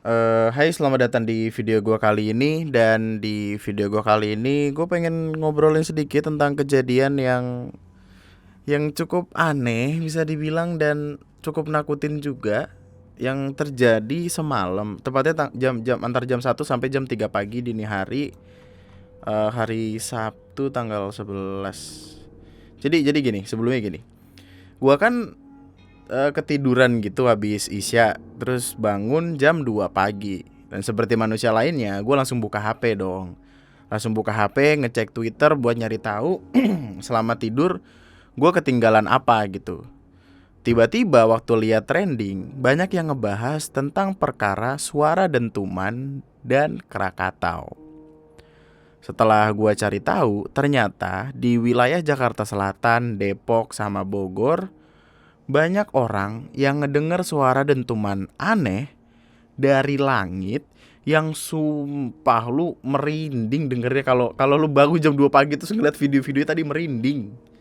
Hai, selamat datang di video gua kali ini. Dan di video gua kali ini gue pengen ngobrolin sedikit tentang kejadian yang cukup aneh bisa dibilang, dan cukup nakutin juga, yang terjadi semalam. Tepatnya jam antar jam 1 sampai jam 3 pagi dini hari, hari Sabtu tanggal 11. Jadi gini, sebelumnya gini. Gua kan ketiduran gitu habis isya, terus bangun jam 2 pagi. Dan seperti manusia lainnya, gue langsung buka HP dong. Langsung buka HP, ngecek Twitter buat nyari tahu selama tidur gue ketinggalan apa gitu. Tiba-tiba waktu lihat trending, banyak yang ngebahas tentang perkara suara dentuman dan Krakatau. Setelah gue cari tahu, ternyata di wilayah Jakarta Selatan, Depok, sama Bogor banyak orang yang ngedenger suara dentuman aneh dari langit, yang sumpah lu merinding dengernya. Kalau kalau lu bangun jam 2 pagi terus ngeliat video-video tadi, merinding.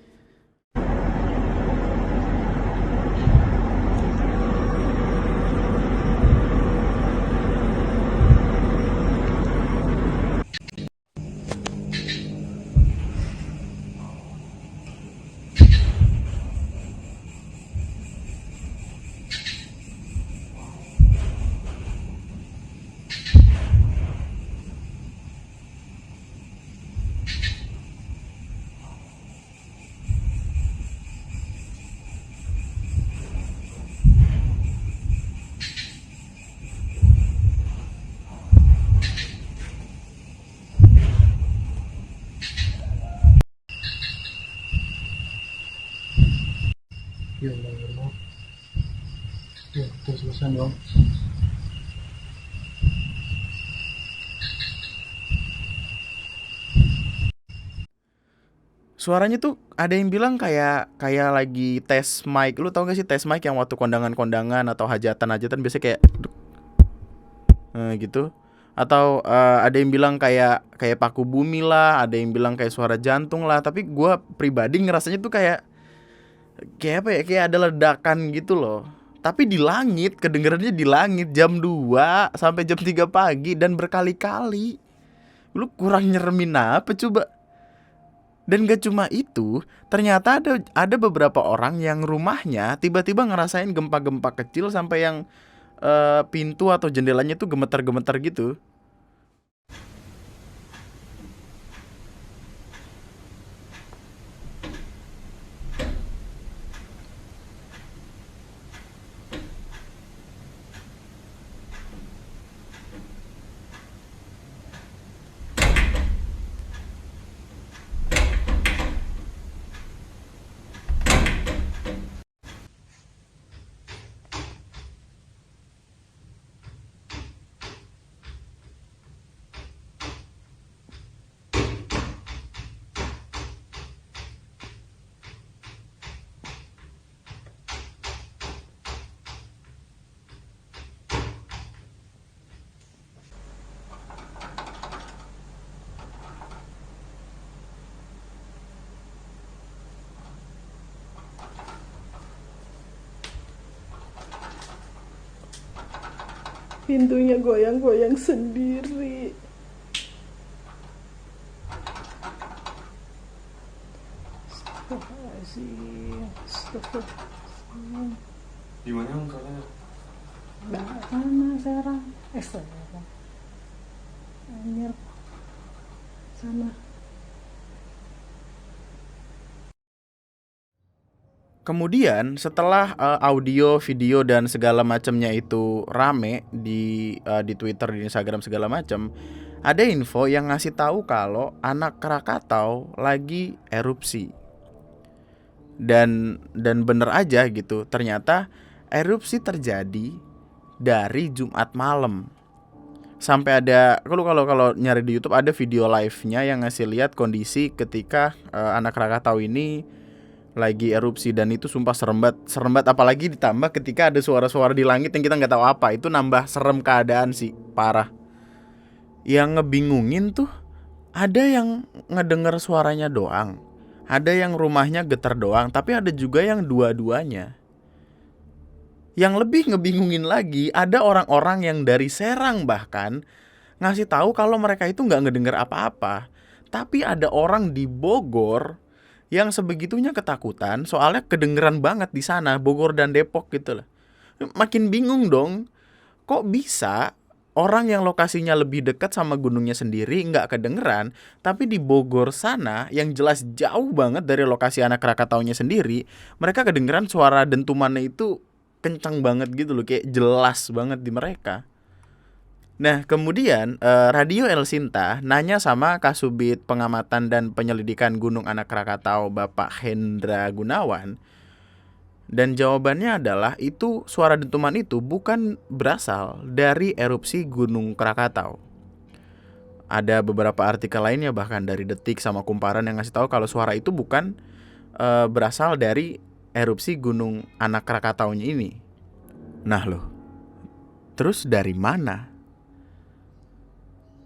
Ya Allah, ya Allah. Ya, terus terusan dong. Suaranya tuh ada yang bilang kayak kayak lagi tes mic. Lu tau gak sih tes mic yang waktu kondangan-kondangan atau hajatan-hajatan biasanya kayak gitu. Atau ada yang bilang kayak kayak paku bumi lah, ada yang bilang kayak suara jantung lah. Tapi gua pribadi ngerasanya tuh kayak kayak apa ya, kayak ada ledakan gitu loh. Tapi di langit, kedengerannya di langit jam 2 sampai jam 3 pagi dan berkali-kali. Lu kurang nyeremin apa coba? Dan gak cuma itu, ternyata ada beberapa orang yang rumahnya tiba-tiba ngerasain gempa-gempa kecil sampai yang pintu atau jendelanya tuh gemeter-gemeter gitu. Pintunya goyang-goyang sendiri. Astagfirullahaladzim. Astagfirullahaladzim. Di mana kalau Mana sekarang? Sekarang. Anjir. Sana. Kemudian setelah audio, video dan segala macamnya itu rame di Twitter, di Instagram segala macam, ada info yang ngasih tahu kalau anak Krakatau lagi erupsi. Dan bener aja gitu. Ternyata erupsi terjadi dari Jumat malam. Sampai ada, kalau nyari di YouTube ada video live-nya yang ngasih lihat kondisi ketika anak Krakatau ini lagi erupsi. Dan itu sumpah serem banget, apalagi ditambah ketika ada suara-suara di langit yang kita nggak tahu apa. Itu nambah serem keadaan sih, parah. Yang ngebingungin tuh, ada yang ngedenger suaranya doang, ada yang rumahnya getar doang, tapi ada juga yang dua-duanya. Yang lebih ngebingungin lagi, ada orang-orang yang dari Serang bahkan ngasih tahu kalau mereka itu nggak ngedenger apa-apa. Tapi ada orang di Bogor yang sebegitunya ketakutan, soalnya kedengeran banget di sana, Bogor dan Depok gitu lah. Makin bingung dong, kok bisa orang yang lokasinya lebih dekat sama gunungnya sendiri nggak kedengeran, tapi di Bogor sana yang jelas jauh banget dari lokasi anak Krakataunya sendiri, mereka kedengeran suara dentumannya itu kencang banget gitu loh, kayak jelas banget di mereka. Nah, kemudian Radio El Sinta nanya sama Kasubit Pengamatan dan Penyelidikan Gunung Anak Krakatau Bapak Hendra Gunawan, dan jawabannya adalah itu suara dentuman itu bukan berasal dari erupsi Gunung Krakatau. Ada beberapa artikel lainnya bahkan dari Detik sama Kumparan yang ngasih tahu kalau suara itu bukan berasal dari erupsi Gunung Anak Krakataunya ini. Nah loh, terus dari mana?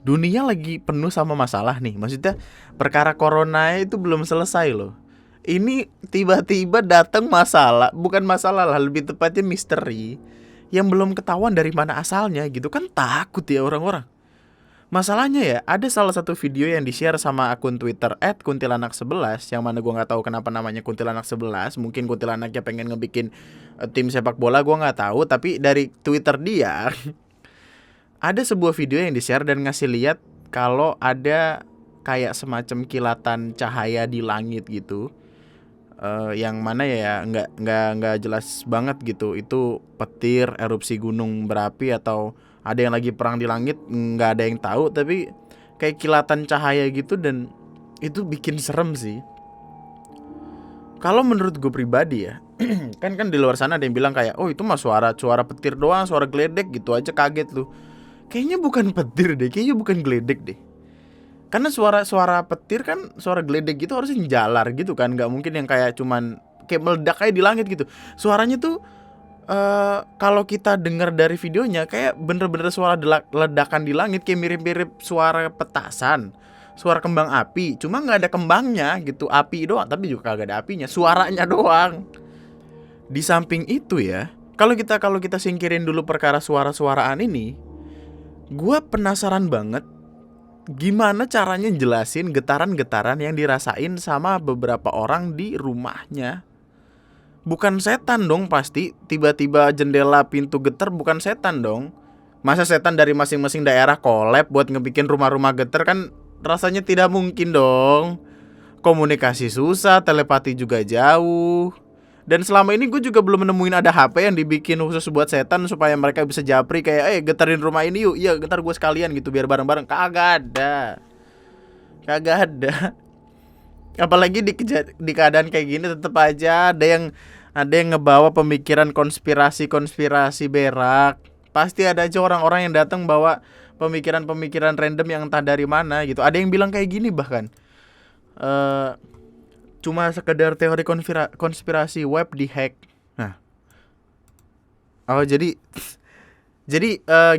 Dunia lagi penuh sama masalah nih. Maksudnya perkara corona itu belum selesai loh. Ini tiba-tiba datang masalah, bukan masalah lah, lebih tepatnya misteri yang belum ketahuan dari mana asalnya gitu kan, takut ya orang-orang. Masalahnya ya, ada salah satu video yang di-share sama akun Twitter @kuntilanak11 yang mana gua nggak tahu kenapa namanya kuntilanak11. Mungkin kuntilanaknya pengen ngebikin tim sepak bola, gua nggak tahu. Tapi dari Twitter dia ada sebuah video yang di-share dan ngasih lihat kalau ada kayak semacam kilatan cahaya di langit gitu. Yang mana ya nggak jelas banget gitu. Itu petir, erupsi gunung berapi, atau ada yang lagi perang di langit, nggak ada yang tahu. Tapi kayak kilatan cahaya gitu, dan itu bikin serem sih. Kalau menurut gue pribadi ya, kan di luar sana ada yang bilang kayak, oh itu mah suara petir doang, suara geledek gitu aja kaget lu. Kayaknya bukan petir deh, kayaknya bukan geledek deh. Karena suara petir kan, suara geledek gitu harusnya jalar gitu kan, nggak mungkin yang kayak cuman kayak meledak kayak di langit gitu. Suaranya tuh kalau kita dengar dari videonya kayak bener-bener suara ledakan di langit, kayak mirip-mirip suara petasan, suara kembang api. Cuma nggak ada kembangnya gitu, api doang, tapi juga kagak ada apinya, suaranya doang. Di samping itu ya, kalau kita singkirin dulu perkara suara-suaraan ini, gua penasaran banget gimana caranya jelasin getaran-getaran yang dirasain sama beberapa orang di rumahnya. Bukan setan dong pasti, tiba-tiba jendela pintu getar bukan setan dong. Masa setan dari masing-masing daerah collab buat ngebikin rumah-rumah getar, kan rasanya tidak mungkin dong. Komunikasi susah, telepati juga jauh. Dan selama ini gue juga belum nemuin ada HP yang dibikin khusus buat setan supaya mereka bisa japri kayak, getarin rumah ini yuk. Iya, getar gue sekalian gitu biar bareng-bareng. Kagak ada. Apalagi di keadaan kayak gini tetap aja ada yang ngebawa pemikiran konspirasi berak. Pasti ada aja orang-orang yang datang bawa pemikiran-pemikiran random yang entah dari mana gitu. Ada yang bilang kayak gini bahkan, cuma sekedar teori konspirasi web dihack. Nah, jadi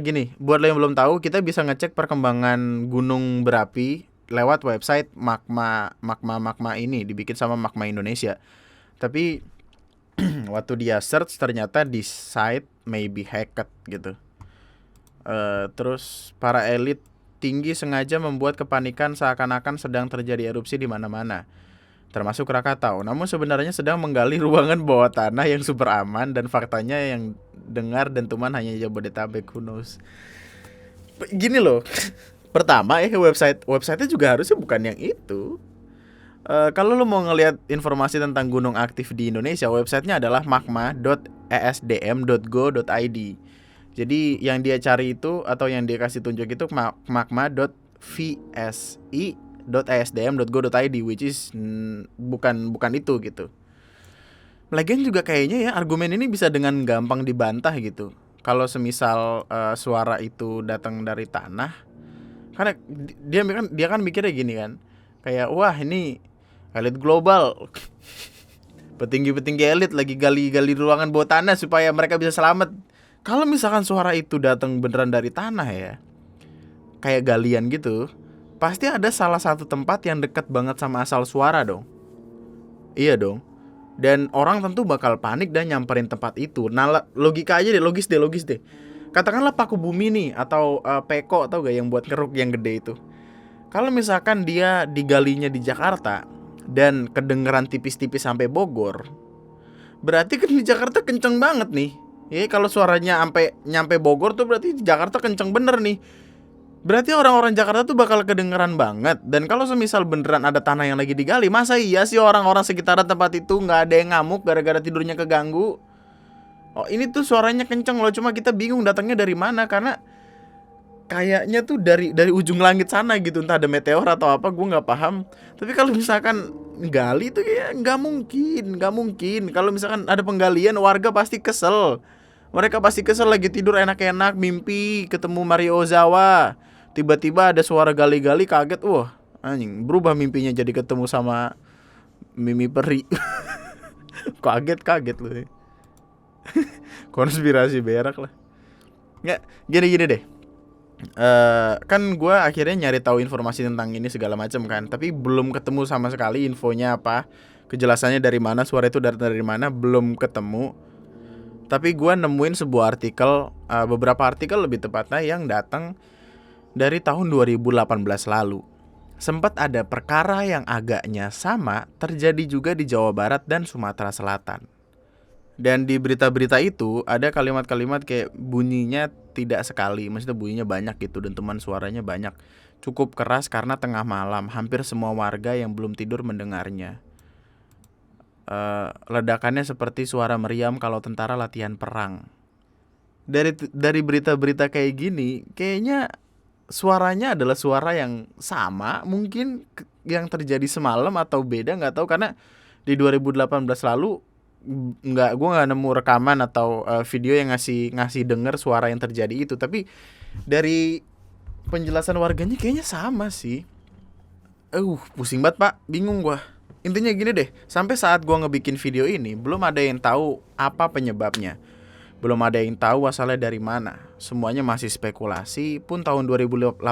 gini, buat lo yang belum tahu, kita bisa ngecek perkembangan gunung berapi lewat website magma ini, dibikin sama Magma Indonesia. Tapi waktu dia search ternyata di site maybe hacked gitu. Terus para elit tinggi sengaja membuat kepanikan seakan-akan sedang terjadi erupsi di mana-mana, termasuk Krakatau. Namun sebenarnya sedang menggali ruangan bawah tanah yang super aman, dan faktanya yang dengar dentuman hanya Jabodetabek. Who knows? Gini loh. Pertama websitenya juga harusnya bukan yang itu. Kalau lo mau ngelihat informasi tentang gunung aktif di Indonesia, websitenya adalah magma.esdm.go.id. Jadi yang dia cari itu, atau yang dia kasih tunjuk itu magma.vsi.esdm.go.id, which is bukan itu gitu. Lagian juga kayaknya ya argumen ini bisa dengan gampang dibantah gitu. Kalau semisal suara itu datang dari tanah, karena dia kan mikirnya gini kan, kayak wah ini elit global, petinggi-petinggi elit lagi gali ruangan bawah tanah supaya mereka bisa selamat. Kalau misalkan suara itu datang beneran dari tanah ya, kayak galian gitu, pasti ada salah satu tempat yang dekat banget sama asal suara dong. Iya dong. Dan orang tentu bakal panik dan nyamperin tempat itu. Nah, logika aja deh, logis deh. Katakanlah paku bumi nih atau peko atau gak yang buat ngeruk yang gede itu. Kalau misalkan dia digalinya di Jakarta dan kedengeran tipis-tipis sampai Bogor, berarti kan di Jakarta kenceng banget nih. Ya kalau suaranya sampai nyampe Bogor tuh berarti di Jakarta kenceng bener nih. Berarti orang-orang Jakarta tuh bakal kedengeran banget. Dan kalau semisal beneran ada tanah yang lagi digali, masa iya sih orang-orang sekitaran tempat itu nggak ada yang ngamuk gara-gara tidurnya keganggu? Oh ini tuh suaranya kenceng loh, cuma kita bingung datangnya dari mana. Karena kayaknya tuh dari ujung langit sana gitu, entah ada meteor atau apa, gue nggak paham. Tapi kalau misalkan gali tuh kayak nggak mungkin. Kalau misalkan ada penggalian, warga pasti kesel. Mereka pasti kesel lagi tidur enak-enak, mimpi ketemu Mario Ozawa. Tiba-tiba ada suara gali-gali, kaget, wah anjing, berubah mimpinya jadi ketemu sama Mimi Peri. Kaget loh. Konspirasi berak lah. Nggak, gini deh. Kan gue akhirnya nyari tahu informasi tentang ini segala macam kan, tapi belum ketemu sama sekali infonya apa, kejelasannya dari mana, suara itu dari mana, belum ketemu. Tapi gue nemuin sebuah artikel, beberapa artikel lebih tepatnya yang datang dari tahun 2018 lalu. Sempat ada perkara yang agaknya sama terjadi juga di Jawa Barat dan Sumatera Selatan. Dan di berita-berita itu ada kalimat-kalimat kayak bunyinya tidak sekali, maksudnya bunyinya banyak gitu, dentuman suaranya banyak. Cukup keras karena tengah malam, hampir semua warga yang belum tidur mendengarnya. Ledakannya seperti suara meriam kalau tentara latihan perang. Dari berita-berita kayak gini, kayaknya suaranya adalah suara yang sama, mungkin yang terjadi semalam atau beda, nggak tahu, karena di 2018 lalu gue nggak nemu rekaman atau video yang ngasih denger suara yang terjadi itu. Tapi dari penjelasan warganya kayaknya sama sih. Pusing banget pak, bingung gue. Intinya gini deh, sampai saat gue ngebikin video ini belum ada yang tahu apa penyebabnya. Belum ada yang tahu asalnya dari mana. Semuanya masih spekulasi. Pun tahun 2018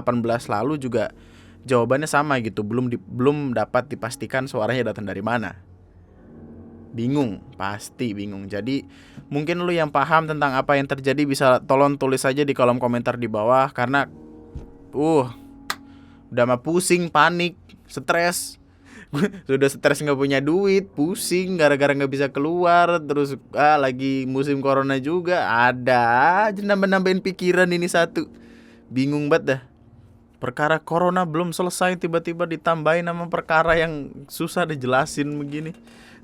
lalu juga jawabannya sama gitu. Belum dapat dipastikan suaranya datang dari mana. Bingung, pasti bingung. Jadi mungkin lu yang paham tentang apa yang terjadi bisa tolong tulis aja di kolom komentar di bawah. Karena udah mah pusing, panik, stres. Sudah stres gak punya duit, pusing gara-gara gak bisa keluar. Terus lagi musim corona juga. Ada aja nambah-nambahin pikiran ini satu. Bingung banget dah. Perkara corona belum selesai tiba-tiba ditambahin sama perkara yang susah dijelasin begini.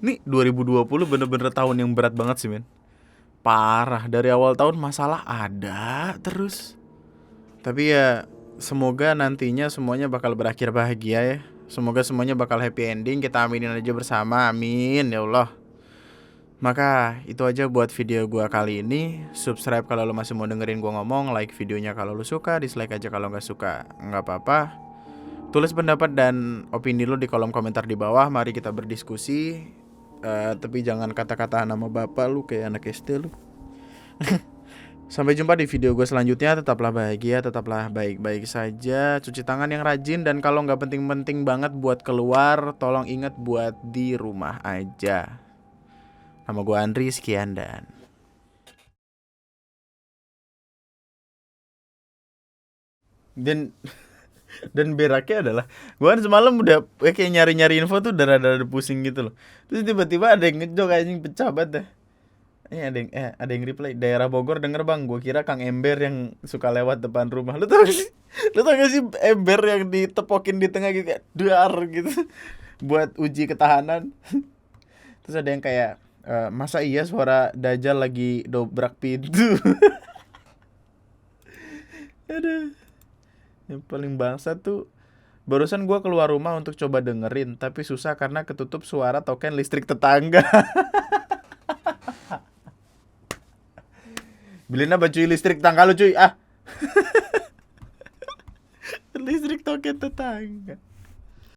Nih 2020 bener-bener tahun yang berat banget sih men. Parah, dari awal tahun masalah ada terus. Tapi ya semoga nantinya semuanya bakal berakhir bahagia ya. Semoga semuanya bakal happy ending. Kita aminin aja bersama, amin ya Allah. Maka itu aja buat video gua kali ini. Subscribe kalau lo masih mau dengerin gua ngomong. Like videonya kalau lo suka. Dislike aja kalau gak suka, gak apa-apa. Tulis pendapat dan opini lo di kolom komentar di bawah. Mari kita berdiskusi. Tapi jangan kata-kata nama bapak lu kayak anak SD lu. Sampai jumpa di video gue selanjutnya. Tetaplah bahagia, tetaplah baik-baik saja. Cuci tangan yang rajin. Dan kalau gak penting-penting banget buat keluar, tolong ingat buat di rumah aja. Nama gue Andri, sekian dan beraknya adalah gue kan semalam udah kayak nyari-nyari info tuh udah rada pusing gitu loh. Terus tiba-tiba ada yang ngejok anjing, pecah banget dah. Ada yang reply, daerah Bogor denger bang, gue kira Kang Ember yang suka lewat depan rumah. Lu tau gak sih ember yang ditepokin di tengah gitu kayak dar gitu buat uji ketahanan. Terus ada yang kayak masa iya suara Dajjal lagi dobrak pintu. Aduh. Yang paling bangsa tuh barusan gue keluar rumah untuk coba dengerin, tapi susah karena ketutup suara token listrik tetangga. Beliin apa cuy listrik tetangga lu cuy. Listrik token tetangga.